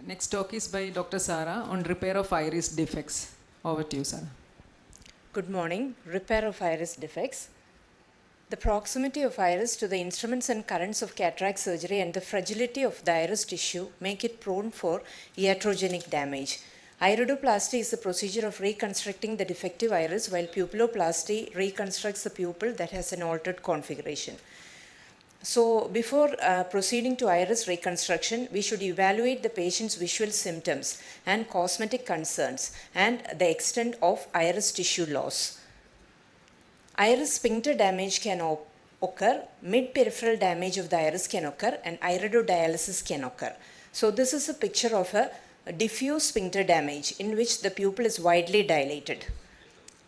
Next talk is by Dr. Sara on repair of iris defects. Over to you, Sara. Good morning. Repair of iris defects. The proximity of iris to the instruments and currents of cataract surgery and the fragility of the iris tissue make it prone for iatrogenic damage. Iridoplasty is the procedure of reconstructing the defective iris, while pupilloplasty reconstructs the pupil that has an altered configuration. So, before proceeding to iris reconstruction, we should evaluate the patient's visual symptoms and cosmetic concerns and the extent of iris tissue loss. Iris sphincter damage can occur, mid-peripheral damage of the iris can occur, and iridodialysis can occur. So, this is a picture of a diffuse sphincter damage in which the pupil is widely dilated.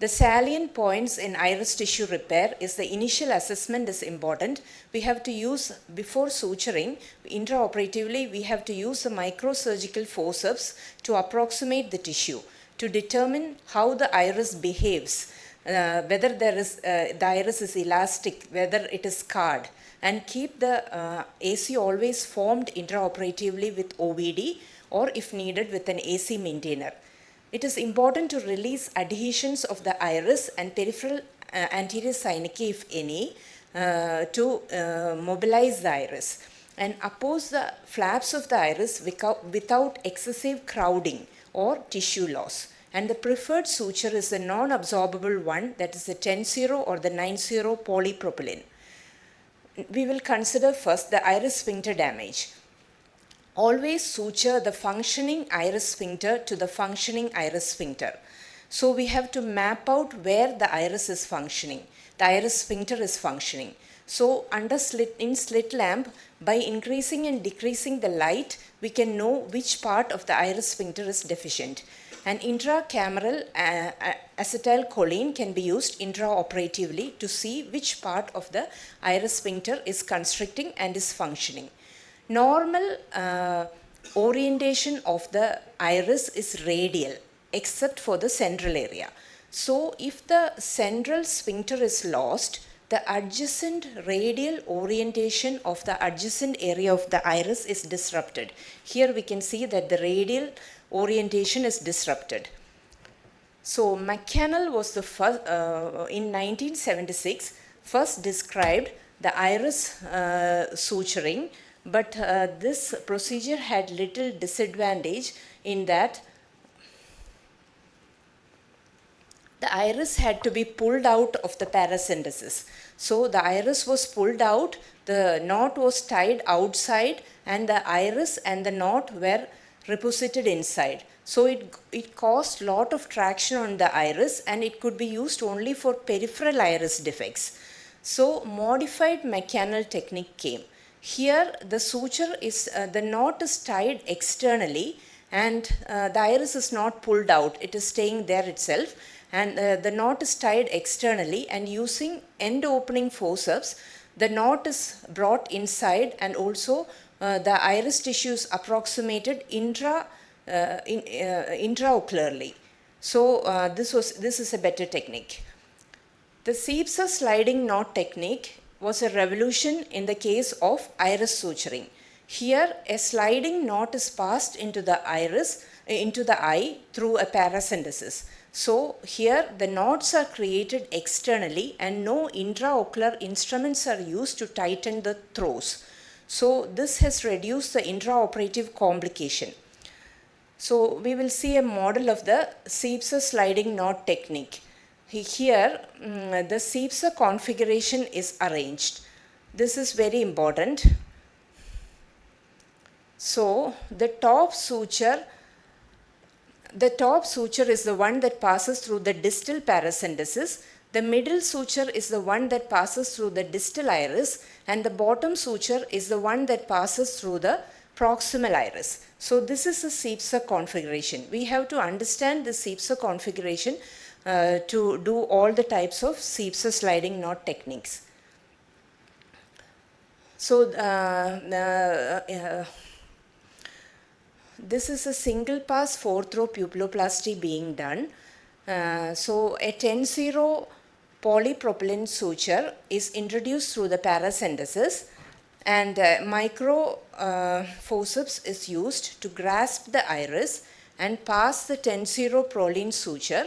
The salient points in iris tissue repair is the initial assessment is important. We have to use, before suturing, intraoperatively, we have to use the microsurgical forceps to approximate the tissue to determine how the iris behaves, whether the iris is elastic, whether it is scarred, and keep the AC always formed intraoperatively with OVD or if needed with an AC maintainer. It is important to release adhesions of the iris and peripheral anterior synechiae, if any, to mobilize the iris and oppose the flaps of the iris without excessive crowding or tissue loss. And the preferred suture is the non-absorbable one, that is the 10-0 or the 9-0 polypropylene. We will consider first the iris sphincter damage. Always suture the functioning iris sphincter to the functioning iris sphincter. So we have to map out where the iris is functioning. The iris sphincter is functioning. So in slit lamp, by increasing and decreasing the light, we can know which part of the iris sphincter is deficient. And intracameral acetylcholine can be used intraoperatively to see which part of the iris sphincter is constricting and is functioning. Normal orientation of the iris is radial except for the central area. So, if the central sphincter is lost, the adjacent radial orientation of the adjacent area of the iris is disrupted. Here we can see that the radial orientation is disrupted. So, McCannell was the first, in 1976, first described the iris suturing. But this procedure had little disadvantage in that the iris had to be pulled out of the paracentesis. So the iris was pulled out, the knot was tied outside, and the iris and the knot were reposited inside. So it caused lot of traction on the iris, and it could be used only for peripheral iris defects. So modified McCannell technique came. Here the suture is, the knot is tied externally and the iris is not pulled out, it is staying there itself, and the knot is tied externally, and using end opening forceps, the knot is brought inside, and also the iris tissue is approximated intraocularly. So this is a better technique. The CSOS sliding knot technique was a revolution in the case of iris suturing. Here, a sliding knot is passed into the iris, into the eye through a paracentesis. So, here the knots are created externally and no intraocular instruments are used to tighten the throws. So, this has reduced the intraoperative complication. So, we will see a model of the CSOS sliding knot technique. Here, the CSOS configuration is arranged. This is very important. So, the top suture is the one that passes through the distal paracentesis. The middle suture is the one that passes through the distal iris, and the bottom suture is the one that passes through the proximal iris. So, this is a CSOS configuration. We have to understand the CSOS configuration to do all the types of CSOS sliding knot techniques. So, this is a single pass 4-throw pupilloplasty being done. So, a 10-0 polypropylene suture is introduced through the paracentesis, and micro forceps is used to grasp the iris and pass the tensero proline suture.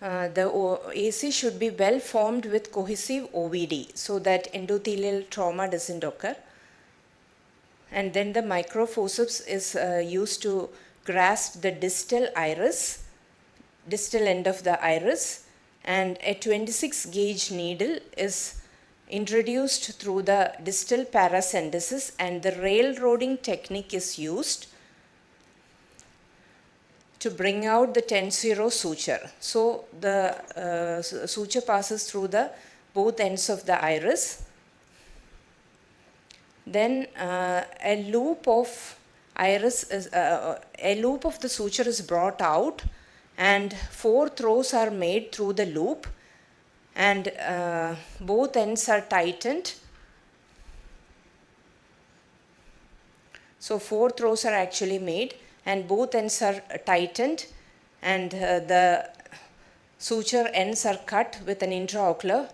The AC should be well formed with cohesive OVD so that endothelial trauma doesn't occur. And then the microforceps is used to grasp the distal iris, distal end of the iris, and a 26 gauge needle is introduced through the distal paracentesis, and the railroading technique is used to bring out the tensero suture. So the suture passes through the both ends of the iris. Then a loop of iris is a loop of the suture is brought out, and 4 throws are made through the loop, and both ends are tightened. So 4 throws are actually made, and both ends are tightened, and the suture ends are cut with an intraocular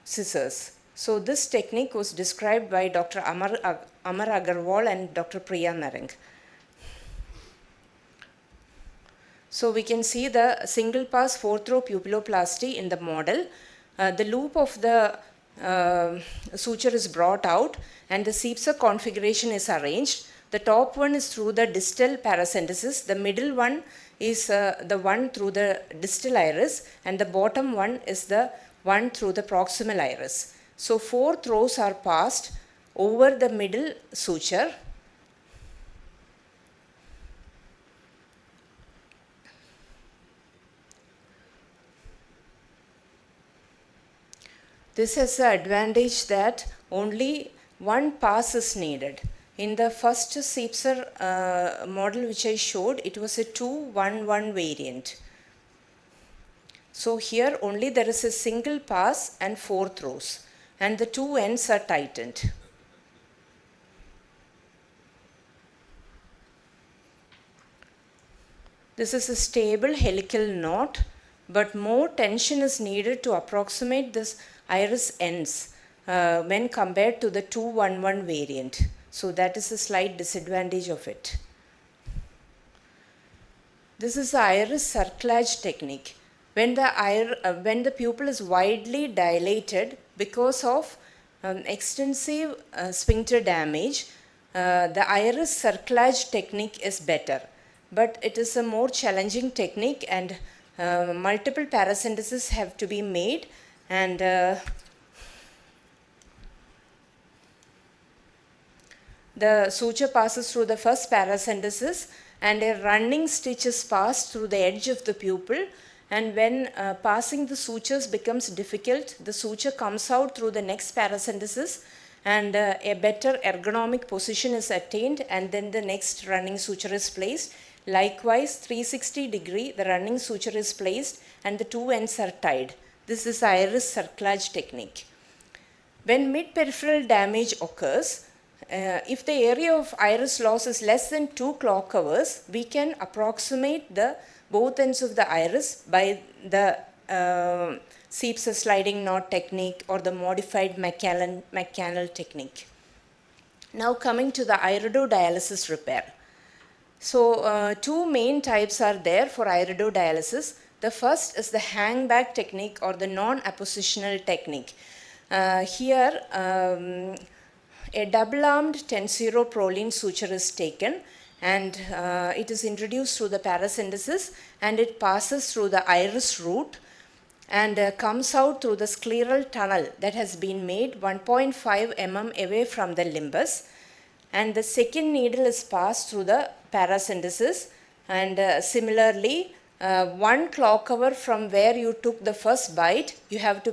scissors. So this technique was described by Dr. Amar Agarwal and Dr. Priya Narang. So we can see the single pass 4-throw pupilloplasty in the model. The loop of the suture is brought out, and the CPSA configuration is arranged. The top one is through the distal paracentesis, the middle one is the one through the distal iris, and the bottom one is the one through the proximal iris. So 4 throws are passed over the middle suture. This has the advantage that only one pass is needed. In the first CPSA model which I showed, it was a 2-1-1 variant. So here only there is a single pass and 4 throws, and the 2 ends are tightened. This is a stable helical knot, but more tension is needed to approximate this iris ends when compared to the 2-1-1 variant. So that is a slight disadvantage of it. This is the iris cerclage technique. When the pupil is widely dilated because of extensive sphincter damage, the iris cerclage technique is better. But it is a more challenging technique, and multiple paracenteses have to be made, and the suture passes through the first paracentesis, and a running stitch is passed through the edge of the pupil, and when passing the sutures becomes difficult, the suture comes out through the next paracentesis, and a better ergonomic position is attained, and then the next running suture is placed. Likewise, 360 degree, the running suture is placed, and the 2 ends are tied. This is iris cerclage technique. When mid-peripheral damage occurs, if the area of iris loss is less than 2 clock hours, we can approximate the both ends of the iris by the CPSA sliding knot technique or the modified McCannell technique. Now coming to the iridodialysis repair. So 2 main types are there for iridodialysis. The first is the hang-back technique or the non-appositional technique. Here a double-armed tensero proline suture is taken, and it is introduced through the paracentesis, and it passes through the iris root and comes out through the scleral tunnel that has been made 1.5 mm away from the limbus, and the second needle is passed through the paracentesis, and similarly 1 clock hour from where you took the first bite, you have to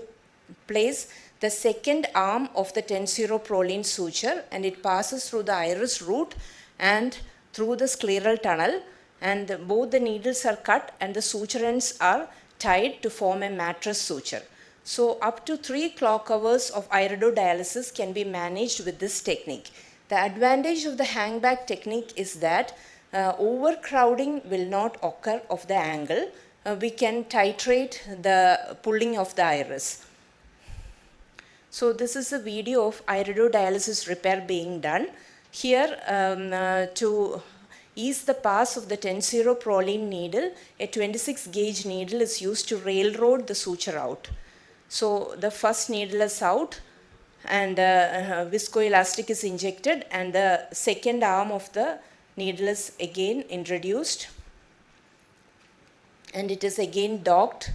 place the second arm of the tensero proline suture, and it passes through the iris root and through the scleral tunnel, and both the needles are cut and the suture ends are tied to form a mattress suture. So up to 3 clock hours of iridodialysis can be managed with this technique. The advantage of the hang-back technique is that overcrowding will not occur of the angle. We can titrate the pulling of the iris. So this is a video of iridodialysis repair being done. Here, to ease the pass of the 10-0 proline needle, a 26 gauge needle is used to railroad the suture out. So the first needle is out and viscoelastic is injected, and the second arm of the needle is again introduced, and it is again docked.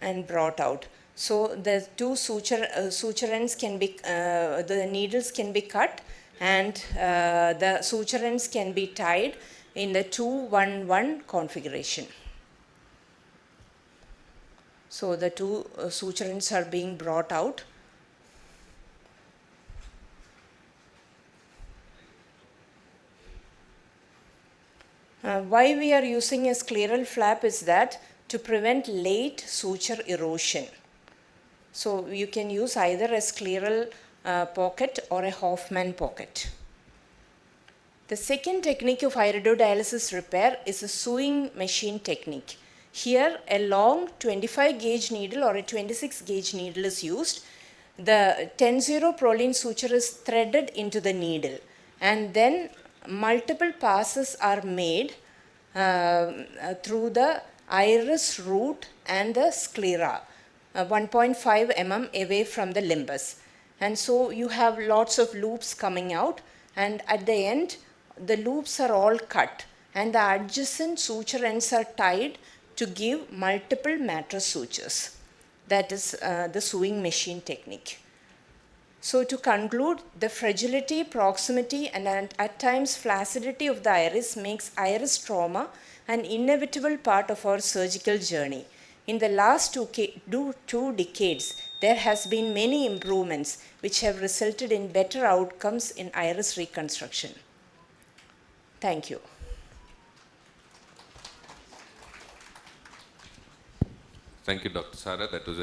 And brought out. So the two suture ends can be, the needles can be cut, and the suture ends can be tied in the 2-1-1 configuration. So the two suture ends are being brought out. Why we are using a scleral flap is that to prevent late suture erosion. So you can use either a scleral pocket or a Hoffman pocket. The second technique of iridodialysis repair is a sewing machine technique. Here a long 25 gauge needle or a 26 gauge needle is used. The 10-0 proline suture is threaded into the needle, and then multiple passes are made through the iris root and the sclera, 1.5 mm away from the limbus. And so you have lots of loops coming out, and at the end the loops are all cut and the adjacent suture ends are tied to give multiple mattress sutures. That is the sewing machine technique. So to conclude, the fragility, proximity, and at times flaccidity of the iris makes iris trauma an inevitable part of our surgical journey. In the last two decades, there has been many improvements which have resulted in better outcomes in iris reconstruction. Thank you. Thank you, Dr. Sara. That was an